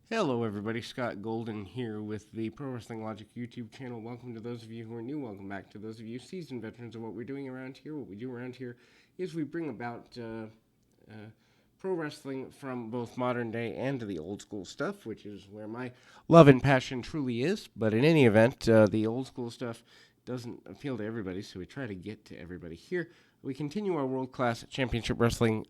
Hello, everybody. Scott Golden here with the Pro Wrestling Logic YouTube channel. Welcome to those of you who are new. Welcome back to those of you seasoned veterans of what we're doing around here. What we do around here is we bring about pro wrestling from both modern day and the old school stuff, which is where my love and passion truly is. But in any event, the old school stuff doesn't appeal to everybody, so we try to get to everybody here. We continue our world class championship wrestling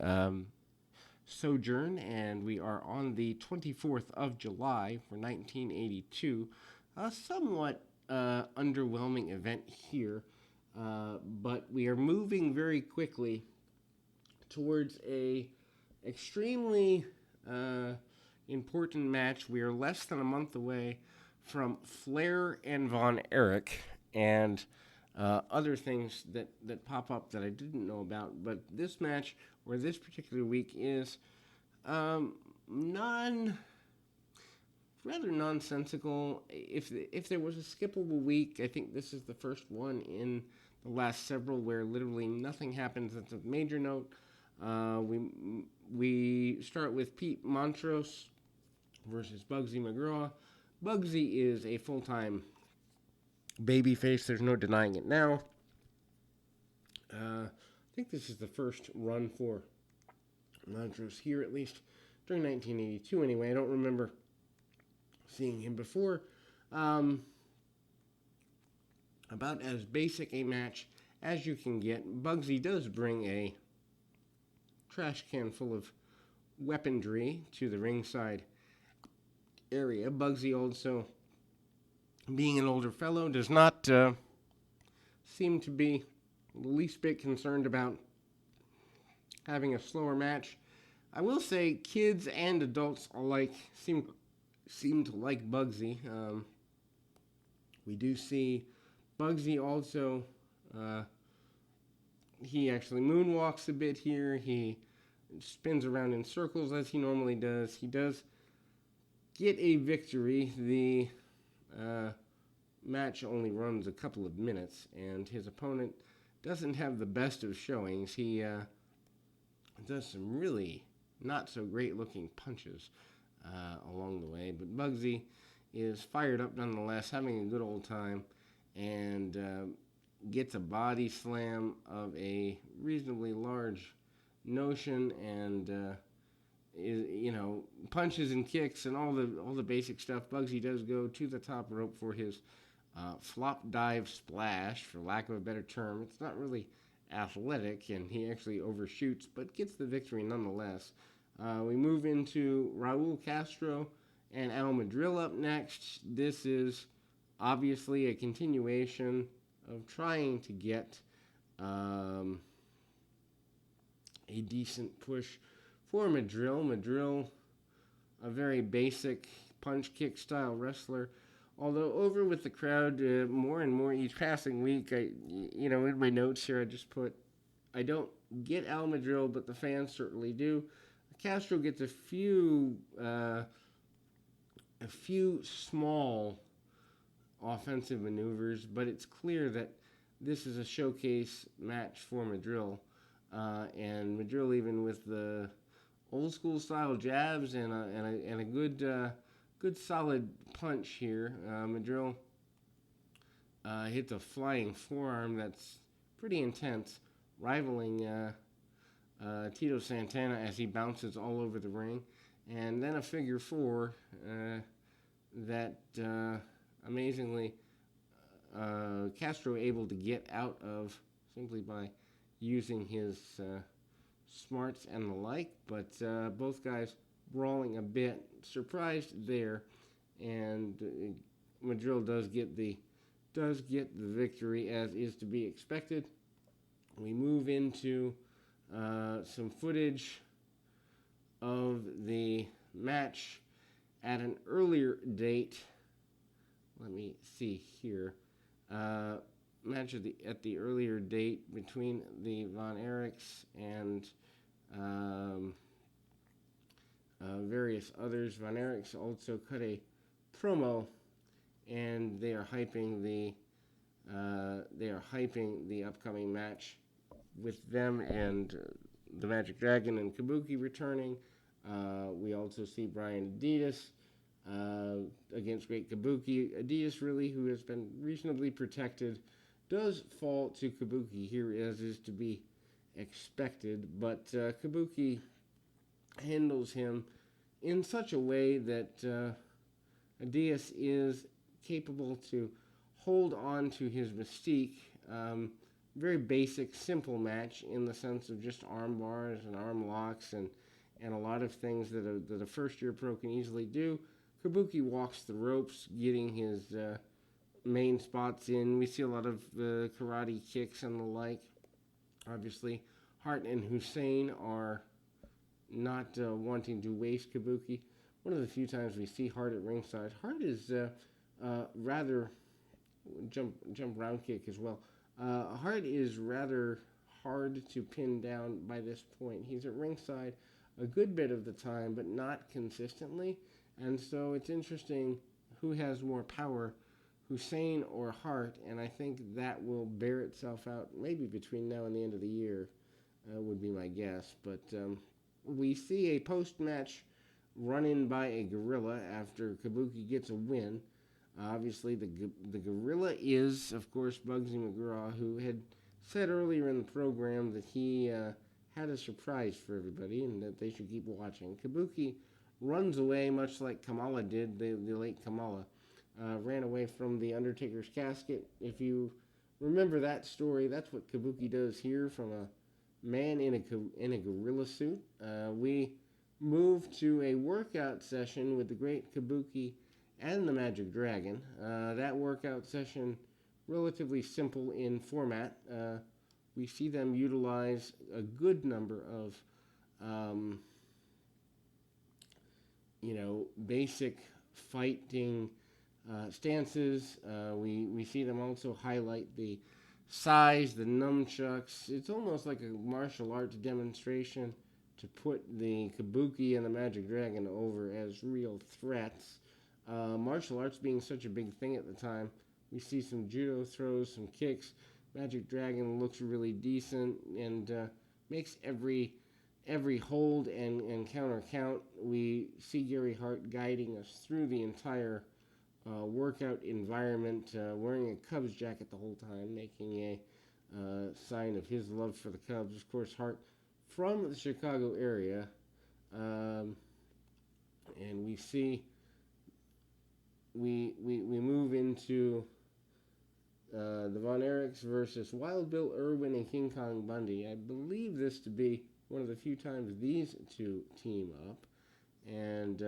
sojourn, and we are on the 24th of July for 1982. A somewhat underwhelming event here, but we are moving very quickly towards a extremely important match. We are less than a month away from Flair and Von Erich, and other things that pop up that I didn't know about. But this match, or this particular week, is non rather nonsensical. If there was a skippable week, I think this is the first one in the last several where literally nothing happens that's of major note. We start with Pete Montrose versus Bugsy McGraw. Bugsy is a full-time babyface. There's no denying it now. I think this is the first run for Montrose here, at least during 1982 anyway. I don't remember seeing him before. About as basic a match as you can get. Bugsy does bring a trash can full of weaponry to the ringside area. Bugsy also, being an older fellow, does not seem to be the least bit concerned about having a slower match. I will say kids and adults alike seem to like Bugsy. We do see Bugsy also, he actually moonwalks a bit here. He spins around in circles as he normally does. He does get a victory. The match only runs a couple of minutes, and his opponent doesn't have the best of showings. He does some really not so great looking punches along the way, but Bugsy is fired up nonetheless, having a good old time, and gets a body slam of a reasonably large notion, and punches and kicks and all the basic stuff. Bugsy does go to the top rope for his flop dive splash, for lack of a better term. It's not really athletic, and he actually overshoots, but gets the victory nonetheless. We move into Raul Castro and Al Madril up next. This is obviously a continuation of trying to get a decent push for Madril. Madril, a very basic punch-kick style wrestler. Although over with the crowd more and more each passing week, in my notes here I just put, I don't get Al Madril, but the fans certainly do. Castro gets a few small offensive maneuvers, but it's clear that this is a showcase match for Madril, and Madril, even with the old school style jabs and a good solid punch here. Madril hits a flying forearm that's pretty intense, rivaling Tito Santana as he bounces all over the ring. And then a figure four that amazingly Castro able to get out of simply by using his smarts and the like. But both guys brawling a bit, surprised there, and Madril does get the victory, as is to be expected. We move into some footage of the match at an earlier date. Let me see here. Match at the earlier date between the Von Erichs and various others. Von Erichs also cut a promo, and they are hyping the upcoming match with them and the Magic Dragon and Kabuki returning. We also see Brian Adidas against Great Kabuki. Adias, really, who has been reasonably protected, does fall to Kabuki here, as is to be expected, but Kabuki handles him in such a way that Adias is capable to hold on to his mystique. Very basic, simple match in the sense of just arm bars and arm locks and a lot of things that a first-year pro can easily do. Kabuki walks the ropes, getting his main spots in. We see a lot of karate kicks and the like. Obviously, Hart and Hussein are not wanting to waste Kabuki. One of the few times we see Hart at ringside. Hart is rather jump round kick as well. Hart is rather hard to pin down by this point. He's at ringside a good bit of the time, but not consistently. And so it's interesting who has more power, Hussein or Hart, and I think that will bear itself out maybe between now and the end of the year, would be my guess. But we see a post-match run-in by a gorilla after Kabuki gets a win. Obviously, the gorilla is, of course, Bugsy McGraw, who had said earlier in the program that he had a surprise for everybody and that they should keep watching. Kabuki runs away, much like Kamala did, the late Kamala. Ran away from the Undertaker's casket. If you remember that story, that's what Kabuki does here from a man in a gorilla suit. We move to a workout session with the great Kabuki and the Magic Dragon. That workout session, relatively simple in format. We see them utilize a good number of, basic fighting stances. We see them also highlight the size, the nunchucks. It's almost like a martial arts demonstration to put the Kabuki and the Magic Dragon over as real threats. Martial arts being such a big thing at the time, we see some judo throws, some kicks. Magic Dragon looks really decent and makes every hold and counter count. We see Gary Hart guiding us through the entire workout environment, wearing a Cubs jacket the whole time, making a sign of his love for the Cubs. Of course, Hart from the Chicago area, and we see we move into the Von Erichs versus Wild Bill Irwin and King Kong Bundy. I believe this to be one of the few times these two team up, and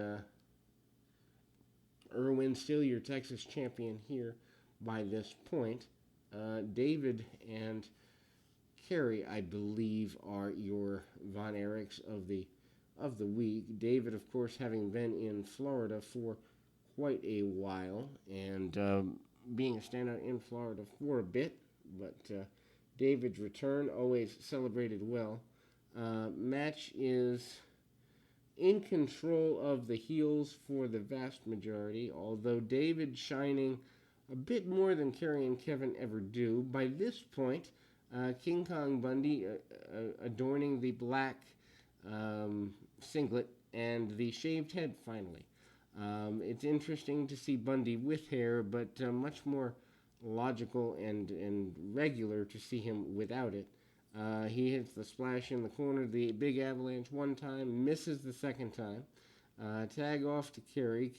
Irwin still your Texas champion here by this point. David and Kerry, I believe, are your Von Erichs of the week. David, of course, having been in Florida for quite a while and being a standout in Florida for a bit, but David's return always celebrated well. Match is in control of the heels for the vast majority, although David shining a bit more than Kerry and Kevin ever do. By this point, King Kong Bundy adorning the black singlet and the shaved head finally. It's interesting to see Bundy with hair, but much more logical and regular to see him without it. He hits the splash in the corner, the big avalanche one time, misses the second time. Tag off to Kerry.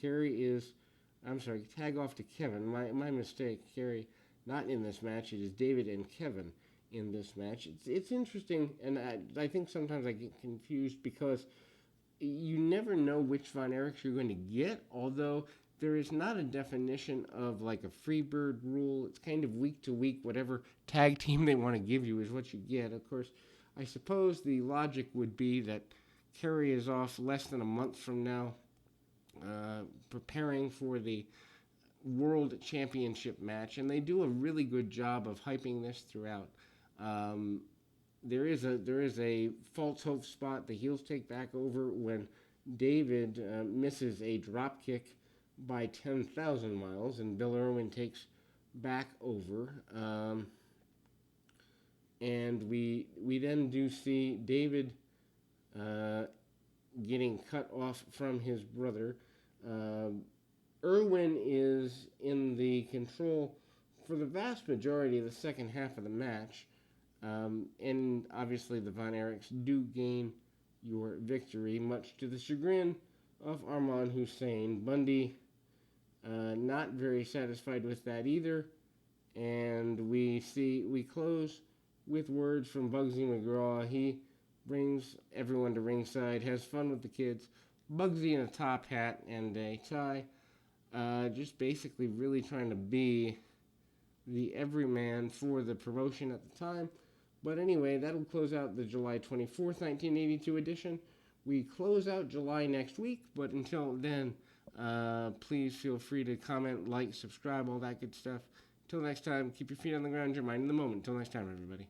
Tag off to Kevin. My mistake. Kerry not in this match. It is David and Kevin in this match. It's interesting, and I think sometimes I get confused because you never know which Von Erichs you're going to get, although there is not a definition of like a Freebird rule. It's kind of week to week. Whatever tag team they want to give you is what you get. Of course, I suppose the logic would be that Kerry is off less than a month from now, preparing for the World Championship match, and they do a really good job of hyping this throughout. There is a false hope spot the heels take back over when David misses a drop kick by 10,000 miles, and Bill Irwin takes back over. And we then do see David getting cut off from his brother. Irwin is in the control for the vast majority of the second half of the match. And obviously, the Von Erichs do gain your victory, much to the chagrin of Armand Hussein. Bundy, not very satisfied with that either. And we close with words from Bugsy McGraw. He brings everyone to ringside, has fun with the kids. Bugsy in a top hat and a tie, just basically really trying to be the everyman for the promotion at the time. But anyway, that'll close out the July 24th, 1982 edition. We close out July next week, but until then, please feel free to comment, like, subscribe, all that good stuff. Until next time, keep your feet on the ground, your mind in the moment. Until next time, everybody.